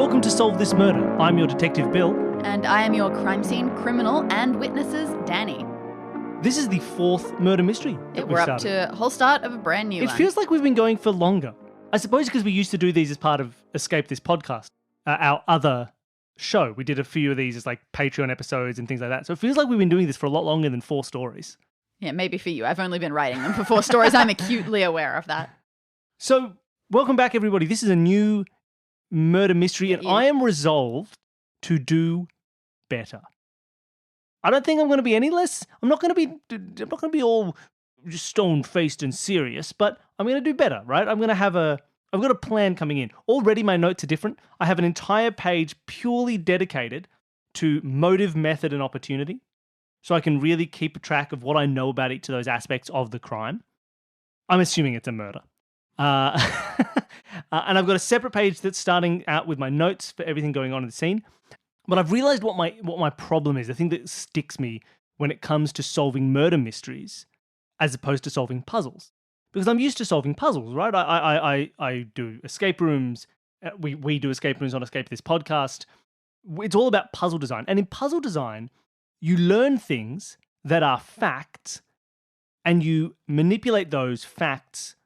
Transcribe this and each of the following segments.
Welcome to Solve This Murder. I'm your Detective Bill. And I am your crime scene criminal and witnesses, Dani. This is the fourth murder mystery that We're up to a whole start of a brand new one. It feels like we've been going for longer. I suppose because we used to do these as part of Escape This Podcast, our other show. We did a few of these as like Patreon episodes and things like that. So it feels like we've been doing this for a lot longer than 4 stories. Yeah, maybe for you. I've only been writing them for 4 stories. I'm acutely aware of that. So welcome back, everybody. This is a new murder mystery, and I am resolved to do better. I don't think I'm going to be any less. I'm not going to be all just stone-faced and serious, but I'm going to do better, right? I've got a plan coming in. Already my notes are different. I have an entire page purely dedicated to motive, method, and opportunity, so I can really keep a track of what I know about each of those aspects of the crime. I'm assuming it's a murder. And I've got a separate page that's starting out with my notes for everything going on in the scene. But I've realized what my problem is, the thing that sticks me when it comes to solving murder mysteries as opposed to solving puzzles. Because I'm used to solving puzzles, right? I do escape rooms. We do escape rooms on Escape This Podcast. It's all about puzzle design. And in puzzle design, you learn things that are facts and you manipulate those facts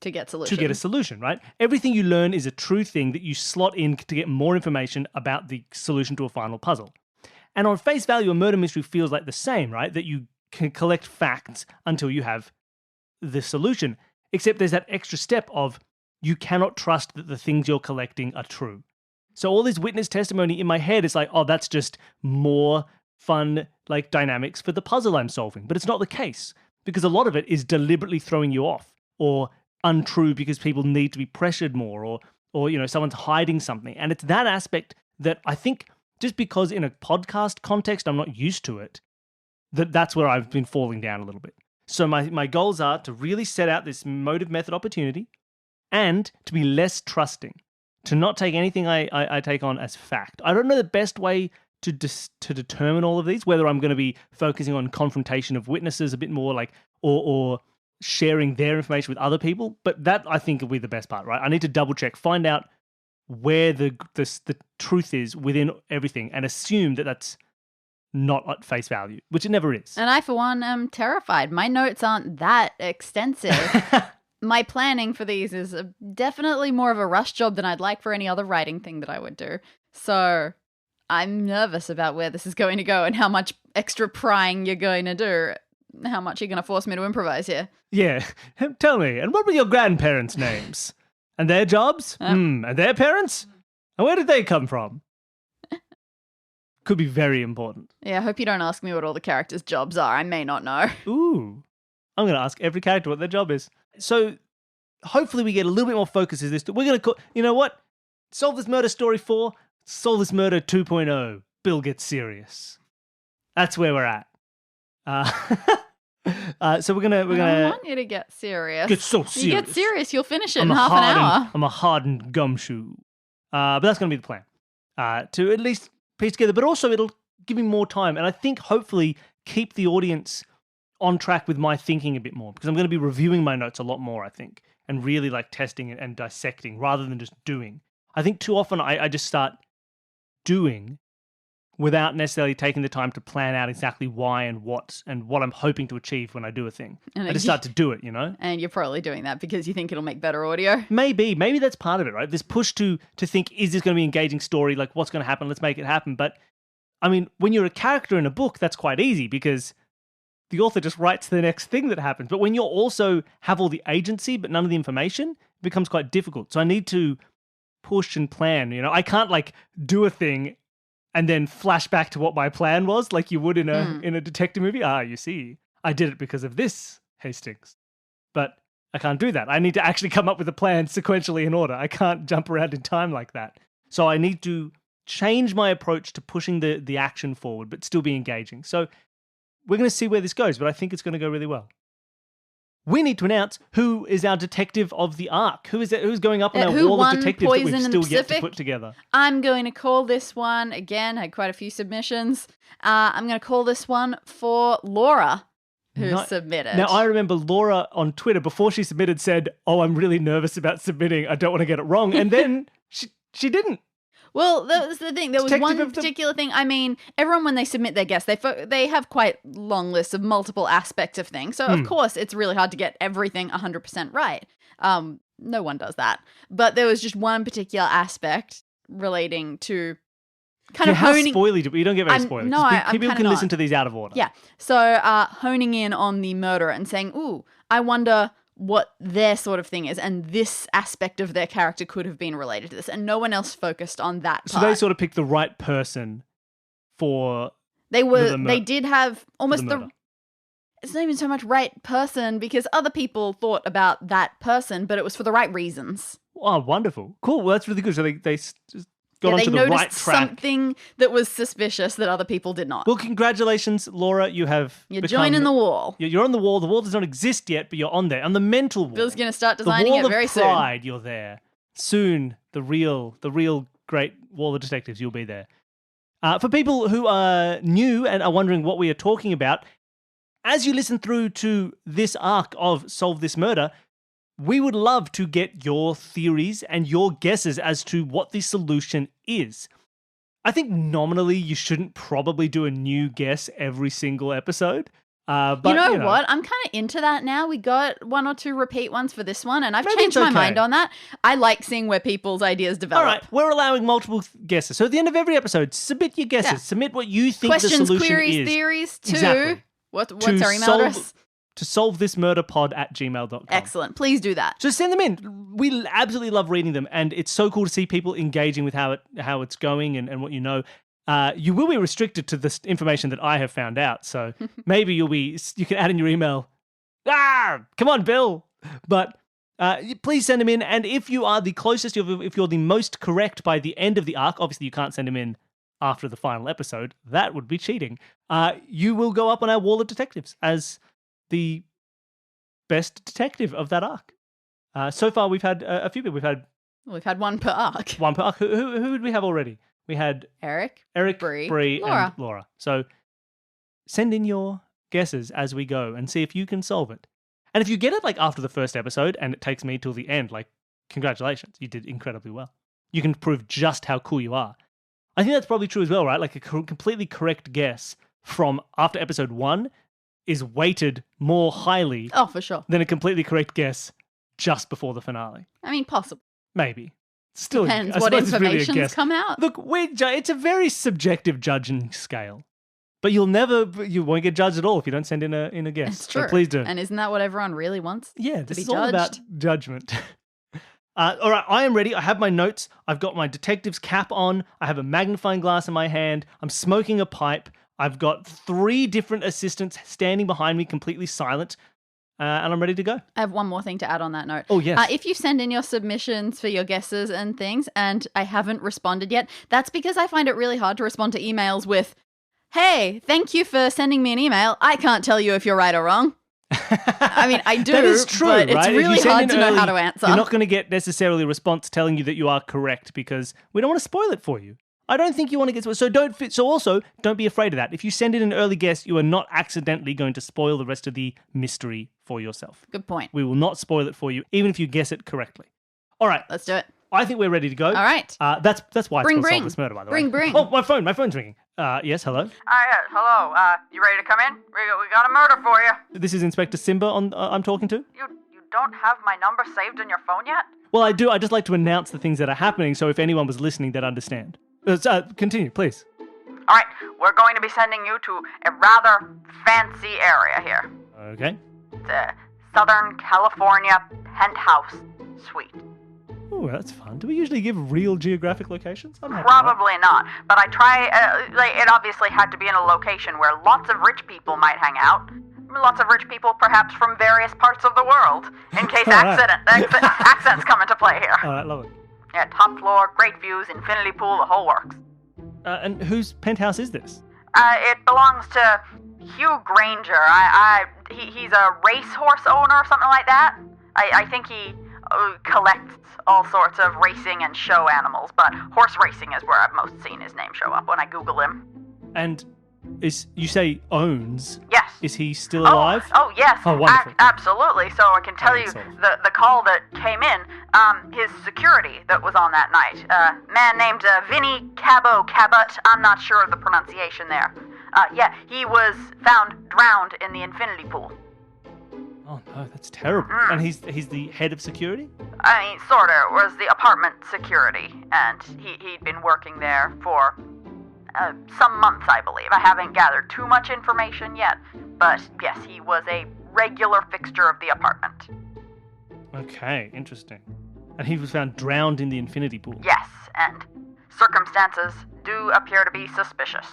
to get a solution, right? Everything you learn is a true thing that you slot in to get more information about the solution to a final puzzle. And on face value, a murder mystery feels like the same, right? That you can collect facts until you have the solution. Except there's that extra step of you cannot trust that the things you're collecting are true. So all this witness testimony in my head is like, oh, that's just more fun, like dynamics for the puzzle I'm solving. But it's not the case, because a lot of it is deliberately throwing you off or untrue because people need to be pressured more or you know, someone's hiding something. And it's that aspect that I think, just because in a podcast context I'm not used to it, that's where I've been falling down a little bit. So my goals are to really set out this motive, method, opportunity, and to be less trusting, to not take anything I take on as fact. I don't know the best way to determine all of these, whether I'm going to be focusing on confrontation of witnesses a bit more, like or sharing their information with other people, but that I think will be the best part, right? I need to double check, find out where the truth is within everything, and assume that that's not at face value, which it never is. And I, for one, am terrified. My notes aren't that extensive. My planning for these is definitely more of a rush job than I'd like for any other writing thing that I would do. So I'm nervous about where this is going to go and how much extra prying you're going to do. How much you're going to force me to improvise here. Yeah. Tell me, and what were your grandparents' names? And their jobs? And their parents? And where did they come from? Could be very important. Yeah, I hope you don't ask me what all the characters' jobs are. I may not know. Ooh. I'm going to ask every character what their job is. So hopefully we get a little bit more focus as this. We're going to call, you know what? Solve This Murder Story 4, Solve This Murder 2.0. Bill gets serious. That's where we're at. So we're gonna. I want you to get serious. Get so serious. You get serious, you'll finish it in half an hour. I'm a hardened gumshoe. But that's gonna be the plan. To at least piece together, but also it'll give me more time, and I think hopefully keep the audience on track with my thinking a bit more, because I'm going to be reviewing my notes a lot more, I think, and really like testing and dissecting rather than just doing. I think too often I just start doing without necessarily taking the time to plan out exactly why and what I'm hoping to achieve when I do a thing. And I just start to do it, you know? And you're probably doing that because you think it'll make better audio. Maybe that's part of it, right? This push to think, is this going to be an engaging story? Like, what's going to happen? Let's make it happen. But, I mean, when you're a character in a book, that's quite easy because the author just writes the next thing that happens. But when you also have all the agency but none of the information, it becomes quite difficult. So I need to push and plan, you know? I can't, like, do a thing and then flash back to what my plan was, like you would in a detective movie. You see, I did it because of this, Hastings. But I can't do that. I need to actually come up with a plan sequentially in order. I can't jump around in time like that. So I need to change my approach to pushing the action forward, but still be engaging. So we're going to see where this goes, but I think it's going to go really well. We need to announce who is our detective of the arc. Who's going up on our wall of detectives that we've still yet to put together? I'm going to call this one, again, had quite a few submissions. I'm going to call this one for Laura, who submitted. Now, I remember Laura on Twitter, before she submitted, said, I'm really nervous about submitting. I don't want to get it wrong. And then she didn't. Well, that was the thing. There was Detective one of the- particular thing. I mean, everyone, when they submit their guess, they have quite long lists of multiple aspects of things. So, of course, it's really hard to get everything 100% right. No one does that. But there was just one particular aspect relating to kind of how honing... spoily do we? You don't get very spoily. No, I'm people kind can of listen not. to these out of order. Yeah. So honing in on the murderer and saying, ooh, I wonder what their sort of thing is, and this aspect of their character could have been related to this, and no one else focused on that part. So they sort of picked the right person for They did have almost the murder. It's not even so much right person, because other people thought about that person, but it was for the right reasons. Oh, wonderful. Cool. Well, that's really good. So they just got they onto the noticed right track. something that was suspicious that other people did not. Well, congratulations, Laura. You're joining the wall. You're on the wall. The wall does not exist yet, but you're on there. On the mental wall. Bill's going to start the designing wall it very of soon. pride, you're there. Soon, the real great wall of detectives, you'll be there. For people who are new and are wondering what we are talking about, as you listen through to this arc of Solve This Murder, we would love to get your theories and your guesses as to what the solution is. I think nominally you shouldn't probably do a new guess every single episode. But you know what? I'm kind of into that now. We got one or two repeat ones for this one, and I've changed my mind on that. I like seeing where people's ideas develop. All right, we're allowing multiple guesses. So at the end of every episode, submit your guesses. Yeah. Submit what you think Questions, the solution queries, is. theories, to... Exactly. What's our email address? To solvethismurderpod@gmail.com. Excellent. Please do that. Just send them in. We absolutely love reading them, and it's so cool to see people engaging with how it's going and what you know. You will be restricted to this information that I have found out, so maybe you can add in your email. Come on, Bill. But please send them in, and if you are the closest, if you're the most correct by the end of the arc, obviously you can't send them in after the final episode. That would be cheating. You will go up on our wall of detectives as the best detective of that arc. So far, we've had a few people. We've had one per arc. One per arc. Who did we have already? We had Eric, Bree, and Laura. So send in your guesses as we go and see if you can solve it. And if you get it like after the first episode and it takes me till the end, like, congratulations, you did incredibly well. You can prove just how cool you are. I think that's probably true as well, right? Like a completely correct guess from after episode 1 is weighted more highly for sure, than a completely correct guess just before the finale. I mean, possible. Maybe. Still, depends I what suppose it's really a information's guess. come out. Look, it's a very subjective judging scale. But you won't get judged at all if you don't send in a guess. It's true. So please do. And isn't that what everyone really wants? Yeah, to this be is all about judgment. All right, I am ready. I have my notes. I've got my detective's cap on. I have a magnifying glass in my hand. I'm smoking a pipe. I've got 3 different assistants standing behind me, completely silent. And I'm ready to go. I have one more thing to add on that note. Oh, yes. If you send in your submissions for your guesses and things, and I haven't responded yet, that's because I find it really hard to respond to emails with, hey, thank you for sending me an email. I can't tell you if you're right or wrong. I mean, I do, that is true, but right? It's really hard to know how to answer. You're not going to get necessarily a response telling you that you are correct because we don't want to spoil it for you. I don't think you want to get spoiled. So also, don't be afraid of that. If you send in an early guess, you are not accidentally going to spoil the rest of the mystery for yourself. Good point. We will not spoil it for you, even if you guess it correctly. All right. Let's do it. I think we're ready to go. All right. That's why it's called Bring. Solve This Murder, by the way. Bring. Oh, my phone's ringing. Yes, hello? Yes, hello. You ready to come in? We got a murder for you. This is Inspector Simba I'm talking to? You don't have my number saved in your phone yet? Well, I do. I just like to announce the things that are happening, so if anyone was listening, they'd understand. Continue, please. All right, we're going to be sending you to a rather fancy area here. Okay. The Southern California penthouse suite. Oh, that's fun. Do we usually give real geographic locations? I'm happy with that. Probably not, but I try, it obviously had to be in a location where lots of rich people might hang out. Lots of rich people, perhaps from various parts of the world, in case accents come into play here. All right, love it. Yeah, top floor, great views, infinity pool, the whole works. And whose penthouse is this? It belongs to Hugh Granger. He's a racehorse owner or something like that. I think he collects all sorts of racing and show animals, but horse racing is where I've most seen his name show up when I Google him. And You say owns? Yes. Is he still alive? Oh yes. Oh, wonderful. Absolutely. So I can tell you Excellent. the call that came in, his security that was on that night, man named Vinny Cabot. I'm not sure of the pronunciation there. Yeah, he was found drowned in the infinity pool. Oh no, that's terrible. And he's the head of security? I mean, sorta, was the apartment security, and he'd been working there for some months, I believe. I haven't gathered too much information yet, but yes, he was a regular fixture of the apartment. Okay, interesting. And he was found drowned in the infinity pool. Yes, and circumstances do appear to be suspicious.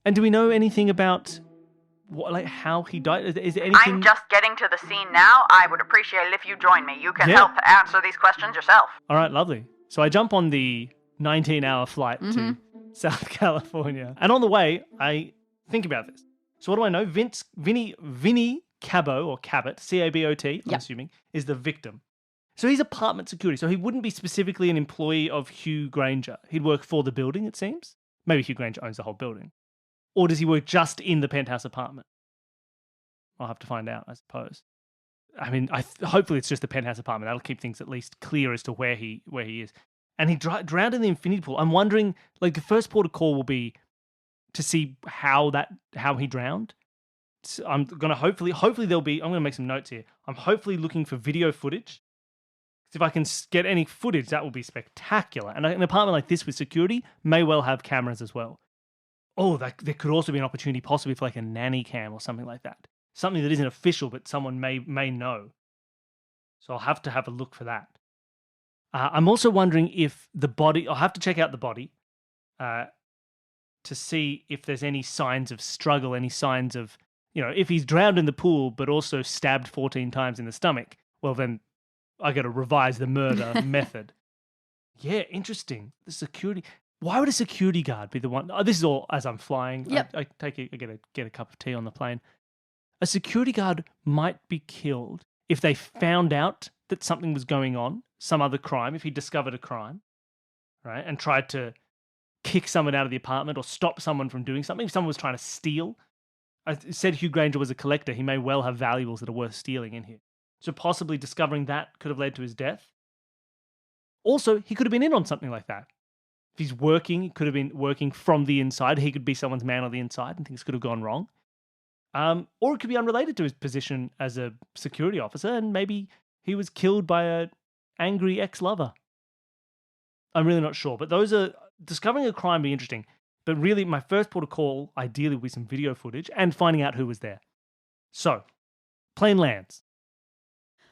And do we know anything about how he died? Is there anything? I'm just getting to the scene now. I would appreciate it if you join me. You can help answer these questions yourself. All right, lovely. So I jump on the 19-hour flight to South California. And on the way, I think about this. So what do I know? Vinny Cabot, or Cabot, C-A-B-O-T, I'm assuming, is the victim. So he's apartment security. So he wouldn't be specifically an employee of Hugh Granger. He'd work for the building, it seems. Maybe Hugh Granger owns the whole building. Or does he work just in the penthouse apartment? I'll have to find out, I suppose. I mean, hopefully it's just the penthouse apartment. That'll keep things at least clear as to where he is. And he drowned in the infinity pool. I'm wondering, the first port of call will be to see how he drowned. So I'm gonna hopefully there'll be. I'm gonna make some notes here. I'm hopefully looking for video footage. If I can get any footage, that will be spectacular. And an apartment like this with security may well have cameras as well. Oh, there could also be an opportunity possibly for a nanny cam or something like that. Something that isn't official, but someone may know. So I'll have to have a look for that. I'm also wondering if the body... I'll have to check out the body to see if there's any signs of struggle, any signs of... if he's drowned in the pool, but also stabbed 14 times in the stomach, well, then I got to revise the murder method. Yeah, interesting. The security... Why would a security guard be the one? Oh, this is all as I'm flying. Yep. I get a cup of tea on the plane. A security guard might be killed if they found out that something was going on, some other crime, if he discovered a crime, right, and tried to kick someone out of the apartment or stop someone from doing something. If someone was trying to steal, I said Hugh Granger was a collector. He may well have valuables that are worth stealing in here. So possibly discovering that could have led to his death. Also, he could have been in on something like that. If he's working, he could have been working from the inside. He could be someone's man on the inside and things could have gone wrong. Or it could be unrelated to his position as a security officer and maybe he was killed by an angry ex-lover. I'm really not sure. But discovering a crime would be interesting. But really, my first port of call, ideally, would be some video footage and finding out who was there. So, plane lands.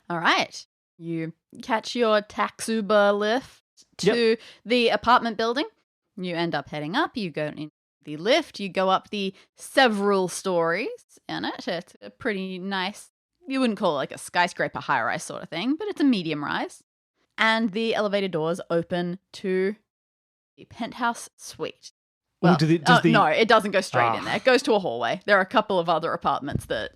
All right. You catch your taxuber lift to the apartment building. You end up heading up. You go in the lift. You go up the several stories in it. It's a pretty nice, you wouldn't call it a skyscraper high-rise sort of thing, but it's a medium rise. And the elevator doors open to the penthouse suite. Well, no, it doesn't go straight in there. It goes to a hallway. There are a couple of other apartments that,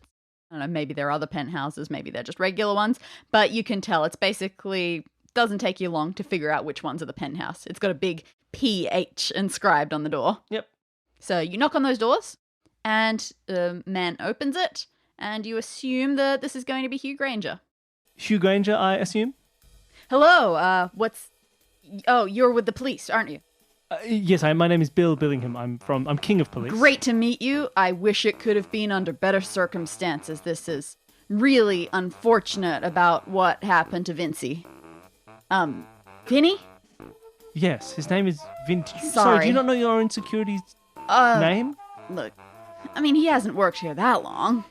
I don't know, maybe they're other penthouses, maybe they're just regular ones, but you can tell it's basically, doesn't take you long to figure out which ones are the penthouse. It's got a big PH inscribed on the door. Yep. So you knock on those doors, and a man opens it, and you assume that this is going to be Hugh Granger. Hugh Granger, I assume? Hello, Oh, you're with the police, aren't you? Yes, my name is Bill Billingham. I'm King of Police. Great to meet you. I wish it could have been under better circumstances. This is really unfortunate about what happened to Vincey. Vinny? Yes, his name is Vin. Sorry. Do you not know your own security's name? Look, I mean, he hasn't worked here that long.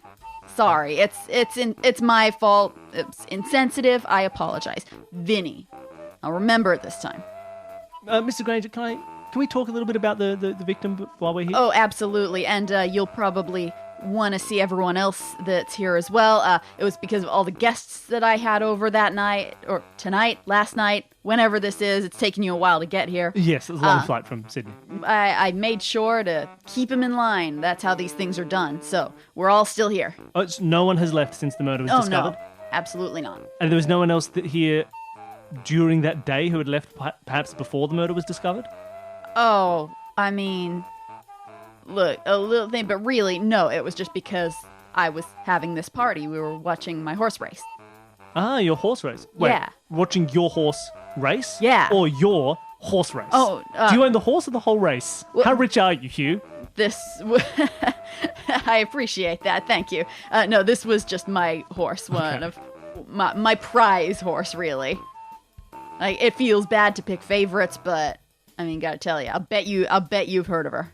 Sorry, it's my fault. It's insensitive. I apologize. Vinny. I'll remember it this time. Mr. Granger, can we talk a little bit about the victim while we're here? Oh, absolutely. And you'll probably want to see everyone else that's here as well. It was because of all the guests that I had over that night, or tonight, last night, whenever this is. It's taken you a while to get here. Yes, it was a long flight from Sydney. I made sure to keep him in line. That's how these things are done. So we're all still here. Oh, no one has left since the murder was discovered? No, absolutely not. And there was no one else here during that day who had left perhaps before the murder was discovered? Oh, I mean, look, a little thing, but really, no, it was just because I was having this party. We were watching my horse race. Ah, your horse race. Wait, Yeah. watching your horse race? Yeah. Or your horse race? Oh, do you own the horse or the whole race? well- How rich are you, Hugh? This, I appreciate that. Thank you. No, this was just my horse, one of my prize horse, really. Like, it feels bad to pick favorites, but I mean, gotta tell you, I'll bet you've heard of her.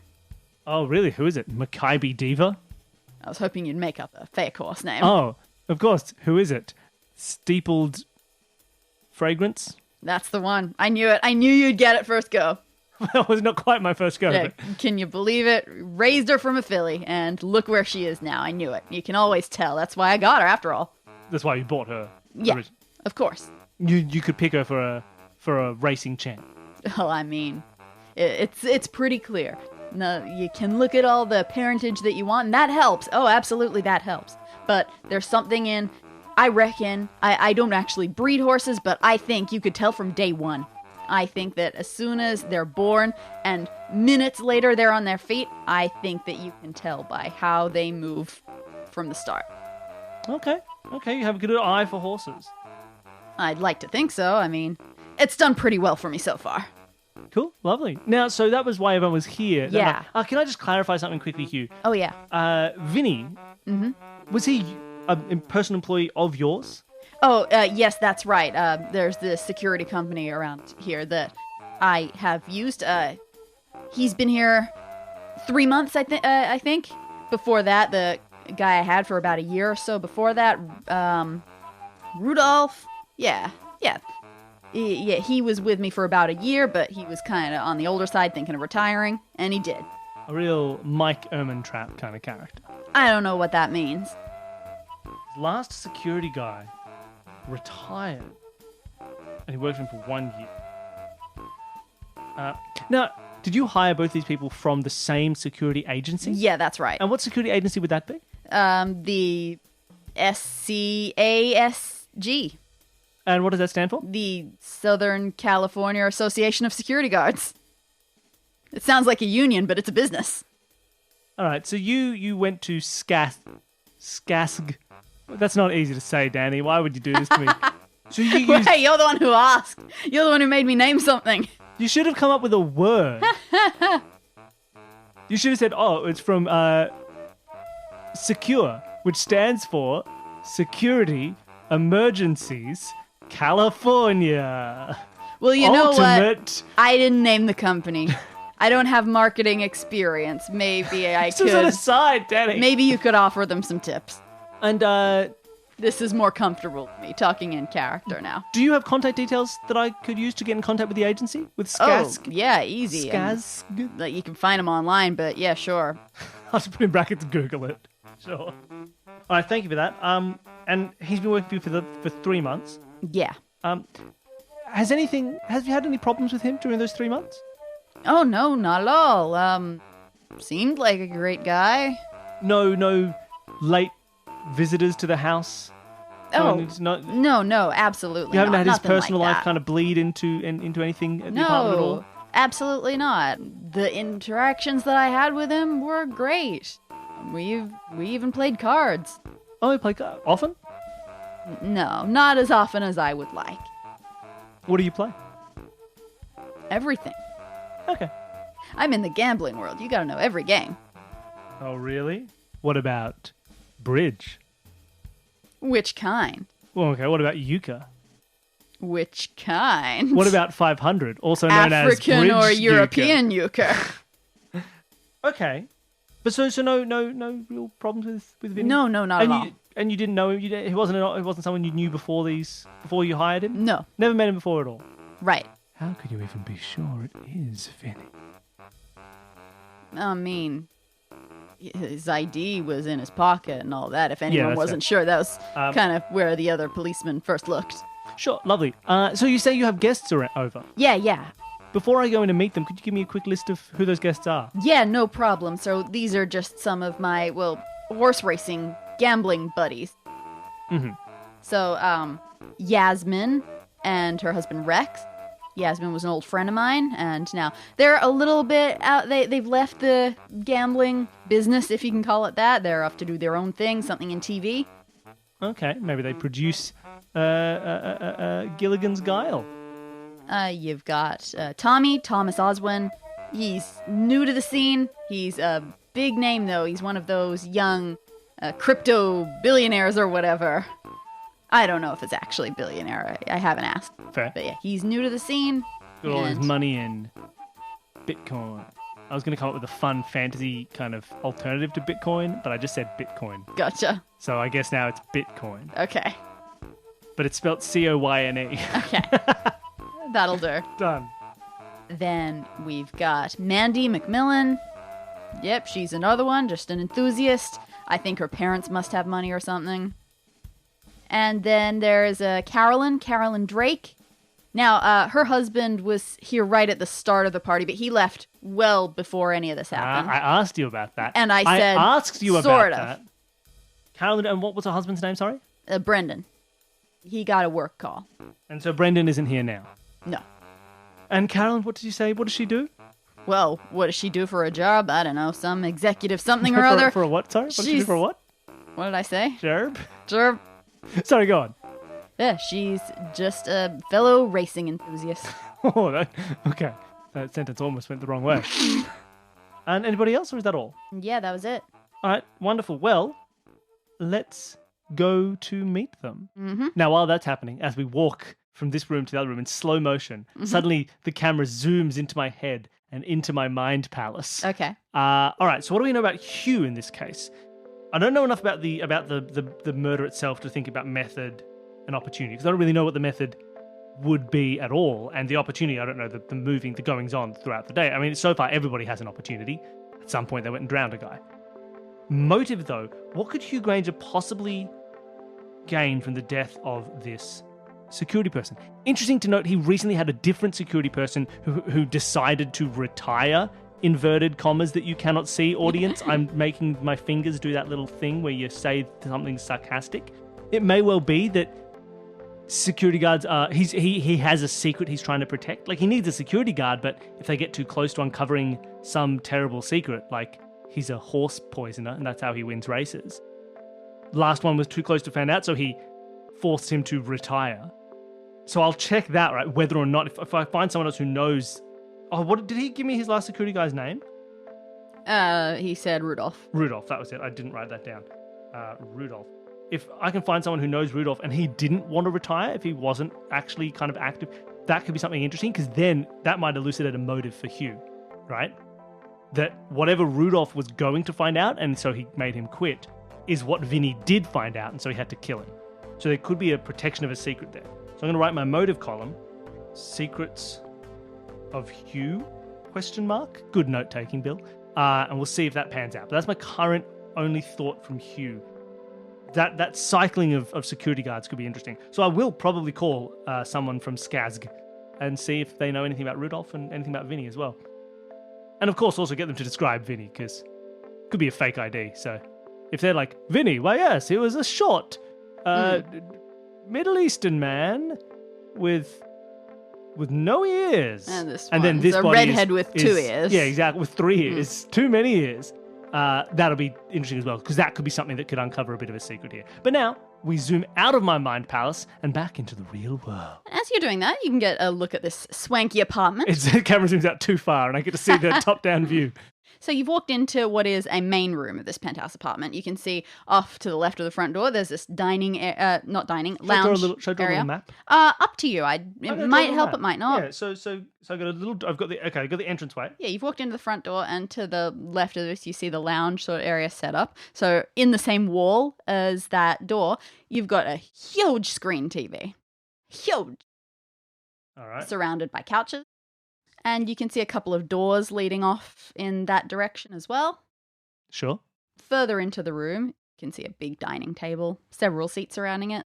Oh, really? Who is it? Maccabi Diva? I was hoping you'd make up a fake horse name. Oh, of course. Who is it? Steepled Fragrance? That's the one. I knew it. I knew you'd get it first go. That was not quite my first go. Yeah, But... can you believe it? Raised her from a filly, and look where she is now. I knew it. You can always tell. That's why I got her, after all. That's why you bought her. Yeah, of course. You could pick her for a racing champ. Well, I mean, it's pretty clear. No, you can look at all the parentage that you want, and that helps. Oh, absolutely, that helps. But there's something in, I reckon, I don't actually breed horses, but I think you could tell from day one. I think that as soon as they're born and minutes later they're on their feet, I think that you can tell by how they move from the start. Okay, you have a good eye for horses. I'd like to think so. I mean, it's done pretty well for me so far. Cool, lovely. Now, so that was why everyone was here. Yeah. Can I just clarify something quickly, Hugh? Oh, yeah. Vinny, was he a personal employee of yours? Oh, yes, that's right. There's this security company around here that I have used. He's been here 3 months, I think. Before that, the guy I had for about a year or so before that, Rudolph. Yeah. He was with me for about a year, but he was kind of on the older side, thinking of retiring, and he did. A real Mike Ehrmantraut kind of character. I don't know what that means. Last security guy retired, and he worked with him for 1 year. Now, did you hire both these people from the same security agency? Yeah, that's right. And what security agency would that be? The SCASG. And what does that stand for? The Southern California Association of Security Guards. It sounds like a union, but it's a business. All right, so you went to SCASG. That's not easy to say, Dani. Why would you do this to me? So you used... Hey, you're the one who asked. You're the one who made me name something. You should have come up with a word. You should have said, oh, it's from SECURE, which stands for Security Emergencies California. Well, you know what? Ultimate... I didn't name the company. I don't have marketing experience. Maybe I This was an could. aside, Dani. Maybe you could offer them some tips. And This is more comfortable to me, talking in character now. do you have contact details that I could use to get in contact with the agency? With Oh, SCASG? yeah, easy. SCASG? Like, you can find them online, but yeah, sure. I'll just put in brackets, Google it. Sure. All right, thank you for that. And he's been working for you for 3 months. Yeah. Have you had any problems with him during those 3 months? Oh, no, not at all. Seemed like a great guy. No late visitors to the house? Oh, It's not, no, absolutely you haven't not. had his Nothing like personal life that. kind of bleed into anything at the apartment at all? No, absolutely not. The interactions that I had with him were great. We even played cards. Oh, you play often? No, not as often as I would like. What do you play? Everything. Okay. I'm in the gambling world. You gotta know every game. Oh, really? What about bridge? Which kind? Well, okay, what about euchre? Which kind? What about 500, also known African as bridge or euchre? European euchre? Okay. But so no real problems with Vinny? No, not at all. And you didn't know him? He wasn't someone you knew before you hired him? No. Never met him before at all? Right. How could you even be sure it is Vinny? I mean, his ID was in his pocket and all that. If anyone that's wasn't sure, that was Um, kind of where the other policeman first looked. Sure, lovely. So you say you have guests over. Yeah. Before I go in to meet them, could you give me a quick list of who those guests are? Yeah, no problem. So these are just some of my, horse racing gambling buddies. Mm-hmm. So, Yasmin and her husband Rex. Yasmin was an old friend of mine, and now they're a little bit out. They've left the gambling business, if you can call it that. They're off to do their own thing, something in TV. Okay, maybe they produce Gilligan's Guile. You've got Thomas Oswin. He's new to the scene. He's a big name, though. He's one of those young crypto billionaires or whatever. I don't know if it's actually billionaire. I haven't asked. Fair. But yeah, he's new to the scene. Got all his money in Bitcoin. I was going to come up with a fun fantasy kind of alternative to Bitcoin, but I just said Bitcoin. Gotcha. So I guess now it's Bitcoin. Okay. But it's spelled C-O-Y-N-E. Okay. That'll do. Done. Then we've got Mandy McMillan. Yep, she's another one, just an enthusiast. I think her parents must have money or something. And then there's Carolyn Drake. Now, her husband was here right at the start of the party, but he left well before any of this happened. I asked you about that. And I said, I asked you about sort of. that. Carolyn, and what was her husband's name, sorry? Brendan. He got a work call. And so Brendan isn't here now. No. And Carolyn, what did you say? What does she do? Well, what does she do for a job? I don't know, some executive something or other. For a what? Sorry? What does she do for a what? What did I say? Gerb? Gerb. Sorry, go on. Yeah, she's just a fellow racing enthusiast. Okay. That sentence almost went the wrong way. And anybody else, or is that all? Yeah, that was it. All right, wonderful. Well, let's go to meet them. Mm-hmm. Now, while that's happening, as we walk from this room to the other room in slow motion, suddenly the camera zooms into my head and into my mind palace. Okay. All right, so what do we know about Hugh in this case? I don't know enough about the murder itself to think about method and opportunity, because I don't really know what the method would be at all, and the opportunity, I don't know, the goings on throughout the day. I mean, so far everybody has an opportunity. At some point they went and drowned a guy. Motive, though, what could Hugh Granger possibly gain from the death of this security person? Interesting to note, he recently had a different security person who decided to retire. Inverted commas that you cannot see, audience. I'm making my fingers do that little thing where you say something sarcastic. It may well be that security guards he has a secret he's trying to protect. Like, he needs a security guard, but if they get too close to uncovering some terrible secret, like he's a horse poisoner and that's how he wins races. Last one was too close to find out, so he forced him to retire. So I'll check that, right? Whether or not, if I find someone else who knows. Oh, what did he give me his last security guy's name? He said Rudolph. Rudolph, that was it. I didn't write that down. Rudolph. If I can find someone who knows Rudolph and he didn't want to retire, if he wasn't actually kind of active, that could be something interesting, because then that might elucidate a motive for Hugh, right? That whatever Rudolph was going to find out, and so he made him quit, is what Vinny did find out, and so he had to kill him. So there could be a protection of a secret there. So I'm going to write my motive column, secrets of Hugh, ? Good note taking, Bill. And we'll see if that pans out. But that's my current only thought from Hugh. That cycling of security guards could be interesting. So I will probably call someone from Skazg and see if they know anything about Rudolph and anything about Vinny as well. And of course also get them to describe Vinny, because it could be a fake ID. So if they're like, Vinny, why yes, he was a short Middle Eastern man with no ears. And then this a redhead with 2 ears. Yeah, exactly, with 3 ears. Too many ears. That'll be interesting as well, because that could be something that could uncover a bit of a secret here. But now, we zoom out of my mind palace and back into the real world. As you're doing that, you can get a look at this swanky apartment. The camera zooms out too far and I get to see the top-down view. So you've walked into what is a main room of this penthouse apartment. You can see off to the left of the front door, there's this lounge Should I draw a little map? Up to you. It might help, it might not. Yeah, so I got I've got the entranceway. Yeah, you've walked into the front door, and to the left of this, you see the lounge sort of area set up. So in the same wall as that door, you've got a huge screen TV. Huge. All right. Surrounded by couches. And you can see a couple of doors leading off in that direction as well. Sure. Further into the room, you can see a big dining table, several seats surrounding it.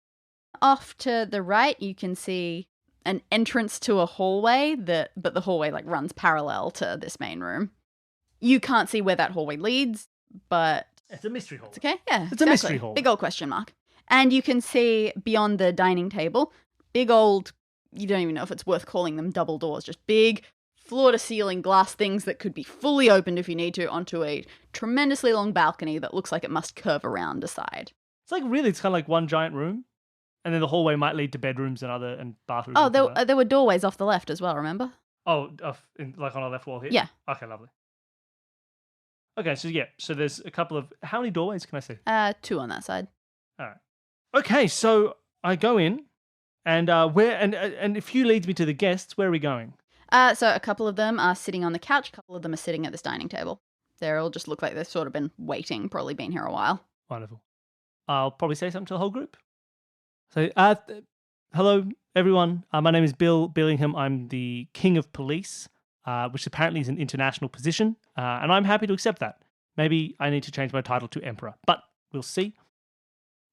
Off to the right, you can see an entrance to a hallway, but the hallway runs parallel to this main room. You can't see where that hallway leads, but it's a mystery hall. It's okay, yeah. It's a mystery hall. Big old question mark. And you can see beyond the dining table, big old you don't even know if it's worth calling them double doors, just big floor-to-ceiling glass things that could be fully opened if you need to onto a tremendously long balcony that looks like it must curve around a side. It's like really, it's kind of like one giant room, and then the hallway might lead to bedrooms and bathrooms. Oh, and there were doorways off the left as well, remember? Oh, like on our left wall here? Yeah. Okay, lovely. Okay, so there's a couple of... How many doorways can I see? 2 on that side. All right. Okay, so I go in, and if Hugh leads me to the guests, where are we going? So a couple of them are sitting on the couch, a couple of them are sitting at this dining table. They all just look like they've sort of been waiting, probably been here a while. Wonderful. I'll probably say something to the whole group. So, hello, everyone. My name is Bill Billingham. I'm the King of Police, which apparently is an international position, and I'm happy to accept that. Maybe I need to change my title to Emperor, but we'll see.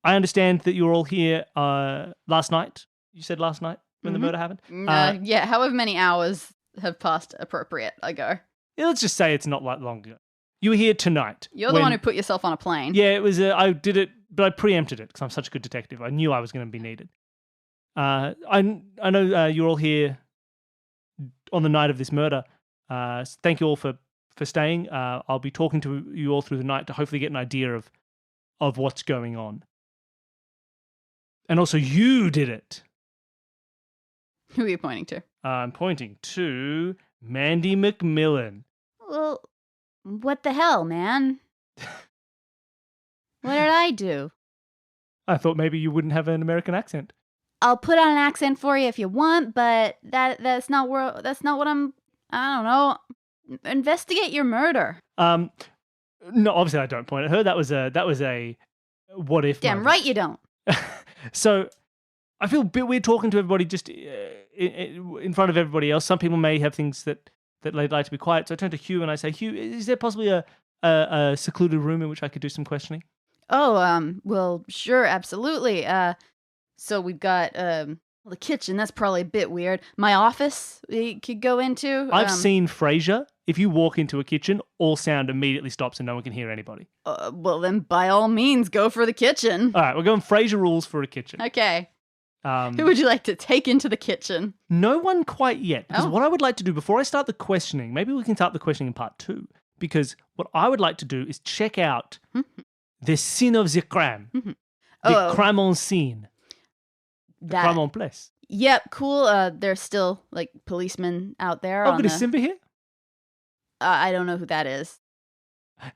I understand that you were all here last night. You said last night when the murder happened? Yeah, however many hours have passed appropriate ago. Yeah, let's just say it's not like long ago. You were here tonight. You're the one who put yourself on a plane. Yeah, it was. I did it, but I preempted it because I'm such a good detective. I knew I was going to be needed. I know you're all here on the night of this murder. Thank you all for staying. I'll be talking to you all through the night to hopefully get an idea of what's going on. And also, you did it. Who are you pointing to? I'm pointing to Mandy McMillan. Well, what the hell, man? What did I do? I thought maybe you wouldn't have an American accent. I'll put on an accent for you if you want, but that's not what I'm. I don't know. Investigate your murder. No, obviously I don't point at her. That was a what if. Damn moment. right you don't. So I feel a bit weird talking to everybody just in front of everybody else. Some people may have things that they'd like to be quiet. So I turn to Hugh and I say, Hugh, is there possibly a secluded room in which I could do some questioning? Oh, well, sure, absolutely. So we've got the kitchen. That's probably a bit weird. My office we could go into. I've seen Frasier. If you walk into a kitchen, all sound immediately stops and no one can hear anybody. Well, then by all means, go for the kitchen. All right, we're going Frasier rules for a kitchen. Okay. Who would you like to take into the kitchen? No one quite yet. Because what I would like to do before I start the questioning, maybe we can start the questioning in part 2. Because what I would like to do is check out the scene of the crime. The crime on scene. The crime en place. Yep, cool. There's still like policemen out there. Oh, good. Is Simba here? I don't know who that is.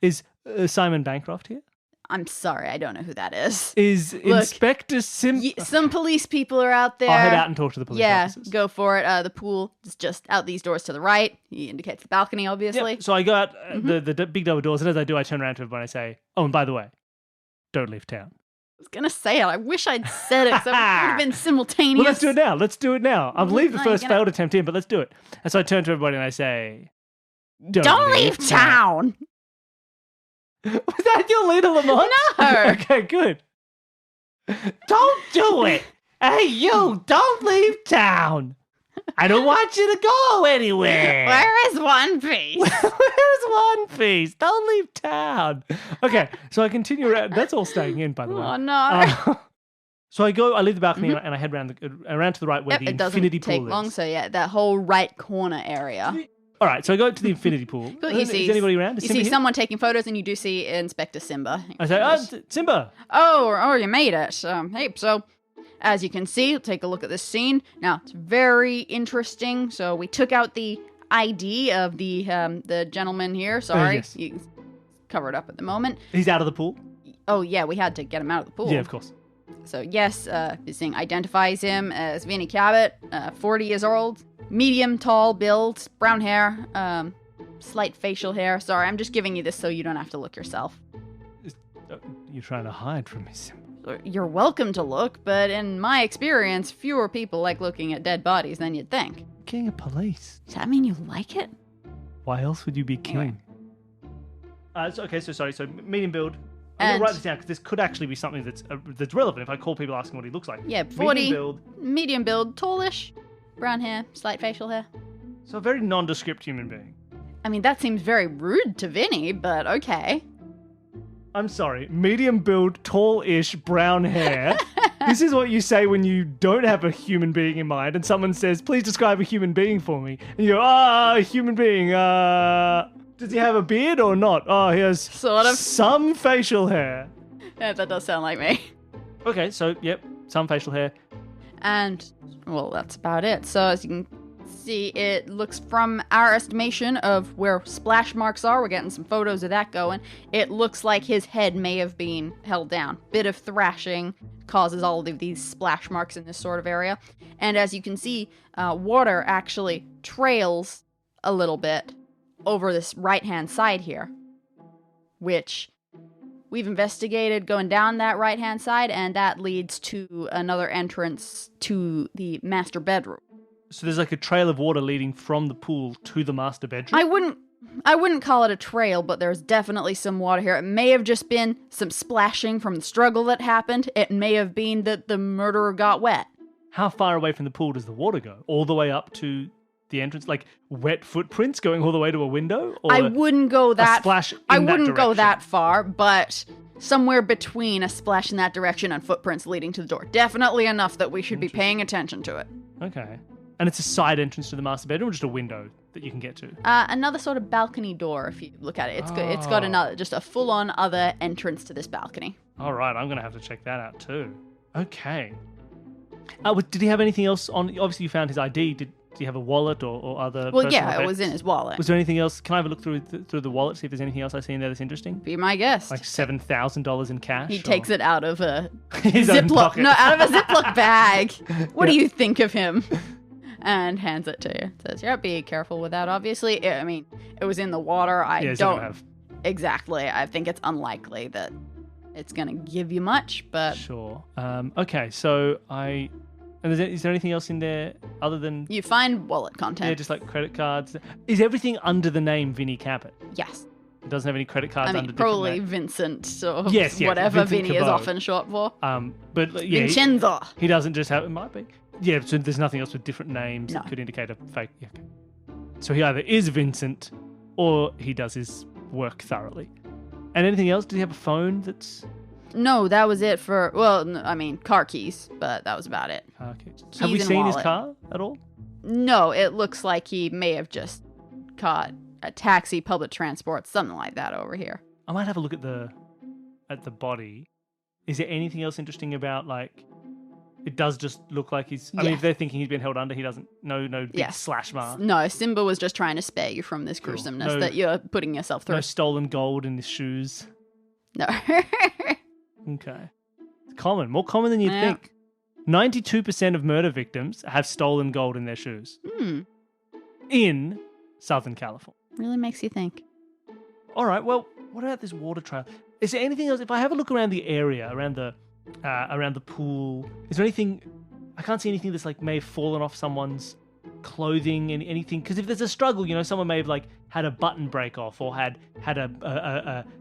Is Simon Bancroft here? I'm sorry, I don't know who that is. Is Inspector Simba? Some police people are out there. I'll head out and talk to the police officers. Go for it. The pool is just out these doors to the right. He indicates the balcony, obviously. Yep. So I go out the big double doors, and as I do, I turn around to everyone and I say, oh, and by the way, don't leave town. I was going to say it. I wish I'd said it, so it would have been simultaneous. Well, let's do it now. I'll leave the first failed attempt in, but let's do it. And so I turn to everybody and I say, Don't leave town. Was that your leader, Lamont? No. Okay, good. Don't do it. Hey, you, don't leave town. I don't want you to go anywhere. Where is One Piece? Where's One Piece? Don't leave town. Okay, so I continue around. That's all staying in, by the way. Oh, no. So I leave the balcony and I head around to the right where the infinity pool is. It doesn't take long, so yeah, that whole right corner area. All right, so I go to the infinity pool. Is anybody around? You see someone taking photos, and you do see Inspector Simba. I say, Simba. Oh, you made it. Hey, so as you can see, take a look at this scene. Now, it's very interesting. So we took out the ID of the gentleman here. Sorry, yes. You cover it up at the moment. He's out of the pool? Oh, yeah, we had to get him out of the pool. Yeah, of course. So, yes, this thing identifies him as Vinnie Cabot, 40 years old, medium, tall build, brown hair, slight facial hair. Sorry, I'm just giving you this so you don't have to look yourself. You're trying to hide from me, Simba. You're welcome to look, but in my experience, fewer people like looking at dead bodies than you'd think. King of police. Does that mean you like it? Why else would you be king? Anyway. So medium build. I'm going to write this down because this could actually be something that's relevant if I call people asking what he looks like. Yeah, 40, medium build, tallish, brown hair, slight facial hair. So a very nondescript human being. I mean, that seems very rude to Vinny, but okay. I'm sorry, medium build, tall-ish, brown hair, This is what you say when you don't have a human being in mind and someone says, please describe a human being for me. And you go, a human being. Does he have a beard or not? Oh, he has Sort of. some facial hair. Yeah, that does sound like me. Okay, so, yep, some facial hair. And, well, that's about it. So as you can see, it looks from our estimation of where splash marks are, we're getting some photos of that going, it looks like his head may have been held down. Bit of thrashing causes all of these splash marks in this sort of area. And as you can see, water actually trails a little bit over this right-hand side here, which we've investigated going down that right-hand side, and that leads to another entrance to the master bedroom. So there's like a trail of water leading from the pool to the master bedroom? I wouldn't call it a trail, but there's definitely some water here. It may have just been some splashing from the struggle that happened. It may have been that the murderer got wet. How far away from the pool does the water go? All the way up to the entrance? Like wet footprints going all the way to a window? Or I wouldn't go that splash in I that wouldn't go direction? that far, but somewhere between a splash in that direction and footprints leading to the door. Definitely enough that we should be paying attention to it. Okay. And it's a side entrance to the master bedroom or just a window that you can get to? Another sort of balcony door, if you look at it. It's got another, just a full-on other entrance to this balcony. All right, I'm going to have to check that out too. Okay. Did he have anything else on? Obviously, you found his ID. Did he have a wallet or other Well, personal yeah, it effects? was in his wallet. Was there anything else? Can I have a look through the wallet, see if there's anything else I see in there that's interesting? Be my guest. Like $7,000 in cash? He takes it out of a His own Ziploc. pocket. No, out of a Ziploc bag. What do Yeah. you think of him? And hands it to you. Says, yeah, be careful with that, obviously. It was in the water. I Yeah, he's don't gonna have. exactly. I think it's unlikely that it's going to give you much, but Sure. Okay, so And is there anything else in there other than you find wallet content. just like credit cards? Is everything under the name Vinnie Caput? Yes. It doesn't have any credit cards under different probably names? Vincent or Yes, whatever Vincent Vinny is Cabot. often short for. But yeah, Vincenzo. he doesn't just have. It might be. Yeah. So there's nothing else with different names No. that could indicate a fake. Yeah, okay. So he either is Vincent or he does his work thoroughly. And anything else? Did he have a phone that's? No, that was it for, car keys, but that was about it. Okay. Have we and seen his wallet. car at all? No, it looks like he may have just caught a taxi, public transport, something like that over here. I might have a look at the body. Is there anything else interesting about, like, it does just look like he's... I mean, Yeah. if they're thinking he's been held under, he doesn't... No big Yes. slash mark. No, Simba was just trying to spare you from this gruesomeness No- that you're putting yourself through. No stolen gold in his shoes. No. Okay. It's common. More common than you'd Yeah. think. 92% of murder victims have stolen gold in their shoes. In Southern California. Really makes you think. All right, well, what about this water trail? Is there anything else? If I have a look around the area, around the pool, is there anything? I can't see anything that's like may have fallen off someone's clothing and anything. Because if there's a struggle, someone may have like had a button break off or had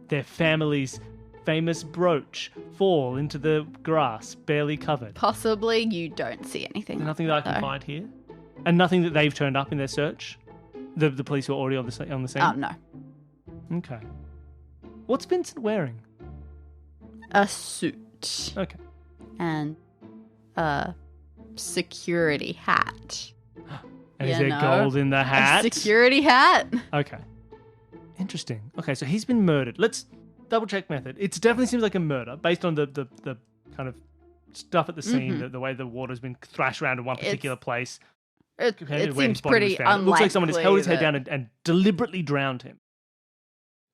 their family's famous brooch fall into the grass, barely covered. Possibly you don't see anything. There's nothing that I can though. find here, and nothing that they've turned up in their search. The police were already on the scene. Oh, no. Okay. What's Vincent wearing? A suit. Okay. And a security hat. And is You there know, gold in the hat? A security hat. Okay. Interesting. Okay, so he's been murdered. Let's double check method. It definitely seems like a murder based on the kind of stuff at the scene, the way the water's been thrashed around in one particular place. It compared to where seems his body was pretty found. unlikely. It looks like someone just held his head that- down and deliberately drowned him.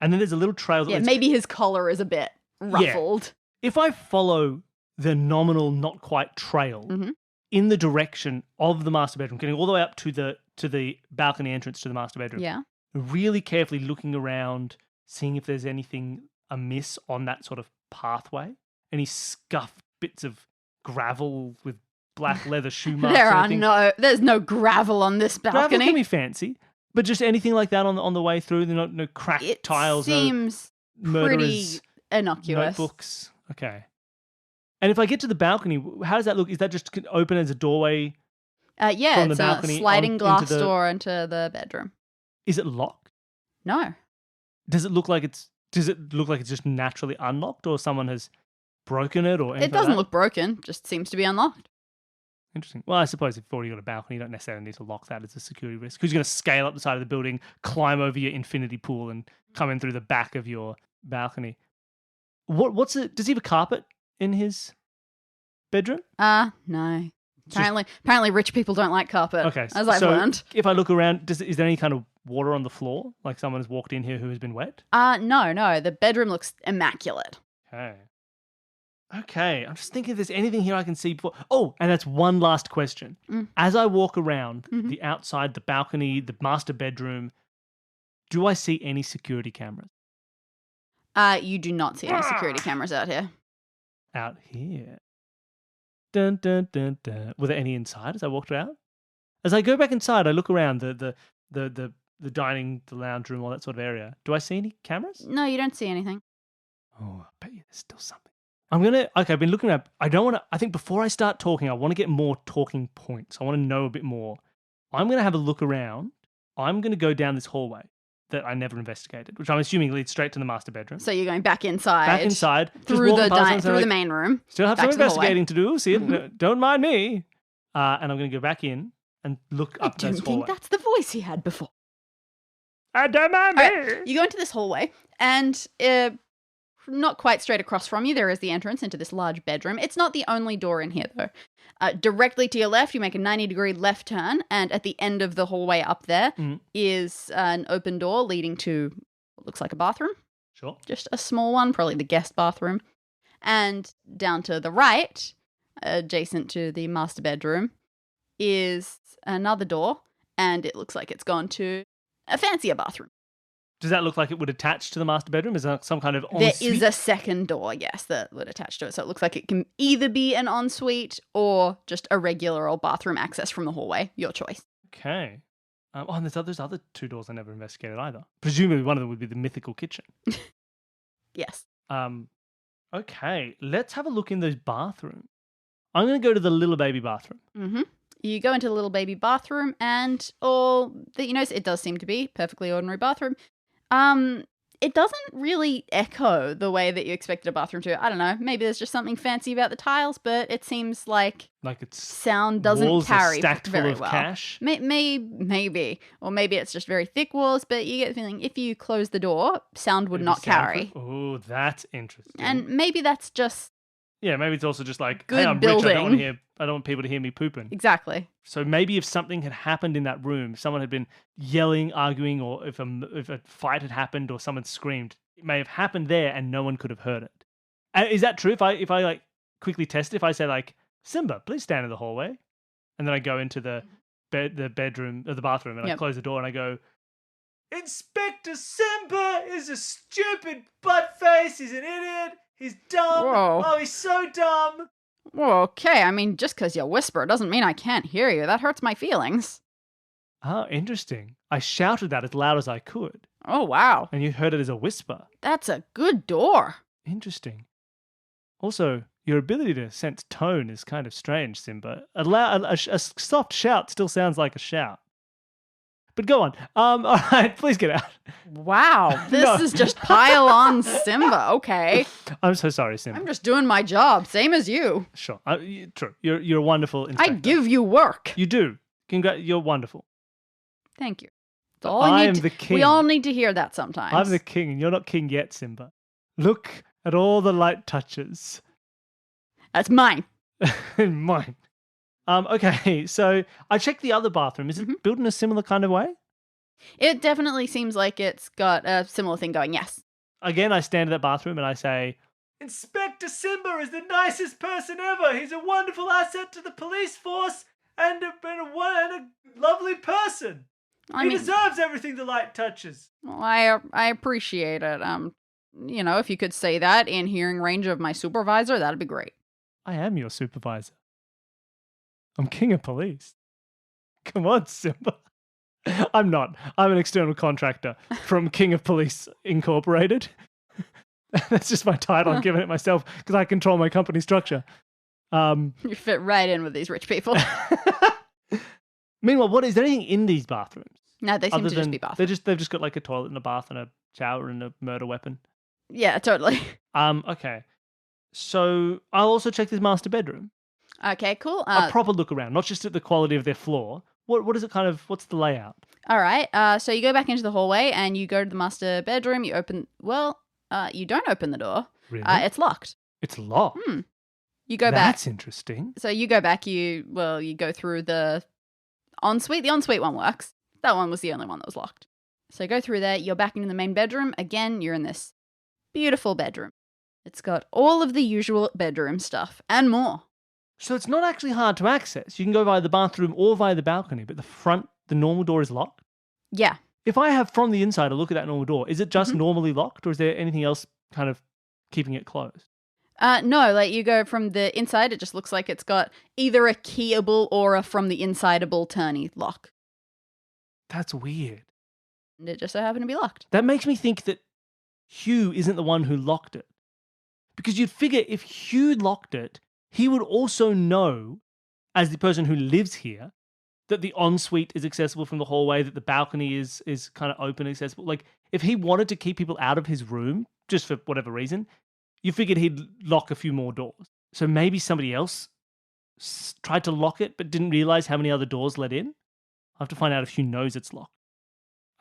And then there's a little trail that Yeah, leads- maybe his collar is a bit ruffled. If I follow the nominal not quite trail Mhm. in the direction of the master bedroom, getting all the way up to the balcony entrance to the master bedroom, Yeah. really carefully looking around, seeing if there's anything amiss on that sort of pathway, any scuffed bits of gravel with black leather shoe marks. There's no gravel on this Gravel balcony. can be fancy, but just anything like that on the way through. No cracked It tiles, seems no pretty murderers, innocuous. notebooks. Okay. And if I get to the balcony, how does that look? Is that just open as a doorway? Yeah, from the it's a balcony sliding into glass the- door into the bedroom. Is it locked? No. Does it look like it's just naturally unlocked, or someone has broken it or anything It doesn't like that? look broken, just seems to be unlocked. Interesting. Well, I suppose if you've already got a balcony, you don't necessarily need to lock that as a security risk. Because you're going to scale up the side of the building, climb over your infinity pool, and come in through the back of your balcony. What's it? Does he have a carpet in his bedroom? No. Apparently rich people don't like carpet, Okay. as I've so learned. if I look around, is there any kind of water on the floor? Like someone has walked in here who has been wet? No. The bedroom looks immaculate. Okay. I'm just thinking if there's anything here I can see before. Oh, and that's one last question. As I walk around the outside, the balcony, the master bedroom, do I see any security cameras? You do not see any security cameras out here. Out here. Dun, dun, dun, dun. Were there any inside as I walked out? As I go back inside, I look around the dining, the lounge room, all that sort of area. Do I see any cameras? No, you don't see anything. Oh, I bet you there's still something. I've been looking up. I think before I start talking, I want to get more talking points. I want to know a bit more. I'm going to have a look around. I'm going to go down this hallway that I never investigated, which I'm assuming leads straight to the master bedroom. So you're going back inside. Back inside. Through the main room. Still have some back to the investigating to do. See, don't mind me. And I'm going to go back in and look up I this don't hallway. think that's the voice he had before. Don't mind me. Right, you go into this hallway, and not quite straight across from you, there is the entrance into this large bedroom. It's not the only door in here, though. Directly to your left, you make a 90-degree left turn, and at the end of the hallway up there is an open door leading to what looks like a bathroom. Sure. Just a small one, probably the guest bathroom. And down to the right, adjacent to the master bedroom, is another door, and it looks like it's gone to a fancier bathroom. Does that look like it would attach to the master bedroom? Is there some kind of There ensuite? is a second door, yes, that would attach to it. So it looks like it can either be an ensuite or just a regular old bathroom access from the hallway. Your choice. Okay. And there's those other two doors I never investigated either. Presumably one of them would be the mythical kitchen. Yes. Okay, let's have a look in those bathrooms. I'm going to go to the little baby bathroom. Mm-hmm. You go into the little baby bathroom, and all that you notice, it does seem to be perfectly ordinary bathroom. It doesn't really echo the way that you expected a bathroom to. I don't know. Maybe there's just something fancy about the tiles, but it seems like it's sound doesn't walls carry are stacked very full of well. cash. Maybe, or maybe it's just very thick walls. But you get the feeling if you close the door, sound would not carry. Oh, that's interesting. And maybe that's just maybe it's also just like, good hey, I'm building. rich. I don't want people to hear me pooping. Exactly. So maybe if something had happened in that room, if someone had been yelling, arguing, or if a fight had happened or someone screamed, it may have happened there and no one could have heard it. Is that true? If I like quickly test it, if I say like, Simba, please stand in the hallway, and then I go into the bedroom or the bathroom and I close the door and I go, Inspector Simba is a stupid butt face. He's an idiot. He's dumb. Whoa. Oh, he's so dumb. Well, okay. I mean, just because you whisper doesn't mean I can't hear you. That hurts my feelings. Oh, interesting. I shouted that as loud as I could. Oh, wow. And you heard it as a whisper. That's a good door. Interesting. Also, your ability to sense tone is kind of strange, Simba. A soft shout still sounds like a shout. But go on. All right, please get out. Wow, this is just pile on Simba. Okay. I'm so sorry, Simba. I'm just doing my job, same as you. Sure. True. You're a wonderful inspector. I give you work. You do. You're wonderful. Thank you. I am the king. We all need to hear that sometimes. I'm the king, and you're not king yet, Simba. Look at all the light touches. That's mine. Mine. Okay, so I checked the other bathroom. Is it built in a similar kind of way? It definitely seems like it's got a similar thing going, yes. Again, I stand in that bathroom and I say, Inspector Simba is the nicest person ever. He's a wonderful asset to the police force and a lovely person. He deserves everything the light touches. Well, I appreciate it. If you could say that in hearing range of my supervisor, that'd be great. I am your supervisor. I'm king of police. Come on, Simba. I'm not. I'm an external contractor from King of Police Incorporated. That's just my title. I'm giving it myself because I control my company structure. You fit right in with these rich people. Meanwhile, is there anything in these bathrooms? No, they seem to just be bathrooms. They've just got like a toilet and a bath and a shower and a murder weapon. Yeah, totally. Okay. So I'll also check this master bedroom. Okay, cool. A proper look around, not just at the quality of their floor. What is it kind of, what's the layout? All right. So you go back into the hallway and you go to the master bedroom. You open, you don't open the door. Really? It's locked. It's locked. You go back. That's interesting. So you go back, you go through the ensuite. The ensuite one works. That one was the only one that was locked. So you go through there, you're back into the main bedroom. Again, you're in this beautiful bedroom. It's got all of the usual bedroom stuff and more. So it's not actually hard to access. You can go via the bathroom or via the balcony, but the normal door is locked? Yeah. If I have from the inside a look at that normal door, is it just normally locked, or is there anything else kind of keeping it closed? No, like you go from the inside, it just looks like it's got either a keyable or a from the insideable turny lock. That's weird. And it just so happened to be locked. That makes me think that Hugh isn't the one who locked it. Because you'd figure if Hugh locked it, he would also know, as the person who lives here, that the ensuite is accessible from the hallway, that the balcony is kind of open, accessible. Like, if he wanted to keep people out of his room, just for whatever reason, you figured he'd lock a few more doors. So maybe somebody else tried to lock it, but didn't realize how many other doors led in. I'll have to find out if Hugh knows it's locked.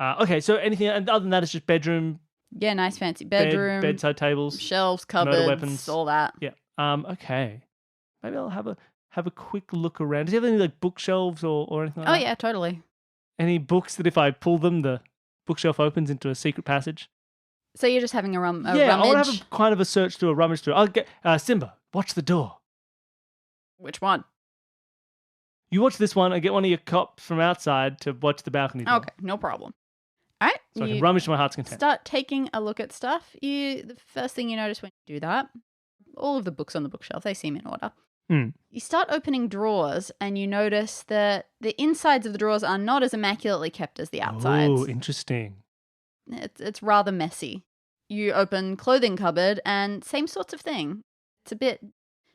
Okay, so anything other than that, it's just bedroom. Yeah, nice fancy bedroom. Bedside tables. Shelves, cupboards, murder weapons. all that. Yeah. Okay. Maybe I'll have a quick look around. Does he have any like bookshelves or anything like that? Oh yeah, totally. Any books that if I pull them, the bookshelf opens into a secret passage? So you're just having a rummage? I want to have kind of a search through, a rummage through. I'll get Simba, watch the door. Which one? You watch this one and get one of your cops from outside to watch the balcony door. Okay, no problem. All right. So I can rummage to my heart's content. Start taking a look at stuff. The first thing you notice when you do that, all of the books on the bookshelf, they seem in order. You start opening drawers and you notice that the insides of the drawers are not as immaculately kept as the outsides. Oh, interesting. It's rather messy. You open clothing cupboard and same sorts of thing. It's a bit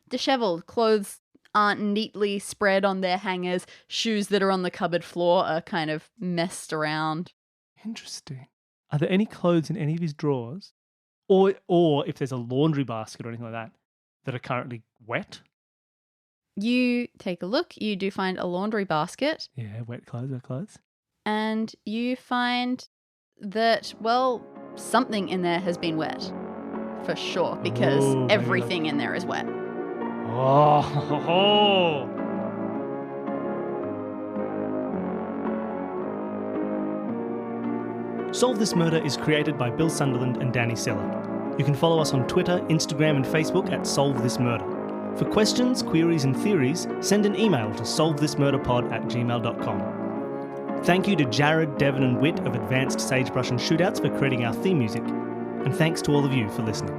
disheveled. Clothes aren't neatly spread on their hangers. Shoes that are on the cupboard floor are kind of messed around. Interesting. Are there any clothes in any of his drawers? Or if there's a laundry basket or anything like that are currently wet? You take a look. You do find a laundry basket. Yeah, wet clothes. And you find that, something in there has been wet. For sure, because everything in there is wet. Oh. Solve This Murder is created by Bill Sunderland and Dani Siller. You can follow us on Twitter, Instagram and Facebook at Solve This Murder. For questions, queries and theories, send an email to solvethismurderpod@gmail.com. Thank you to Jared, Devon and Whit of Advanced Sagebrush and Shootouts for creating our theme music. And thanks to all of you for listening.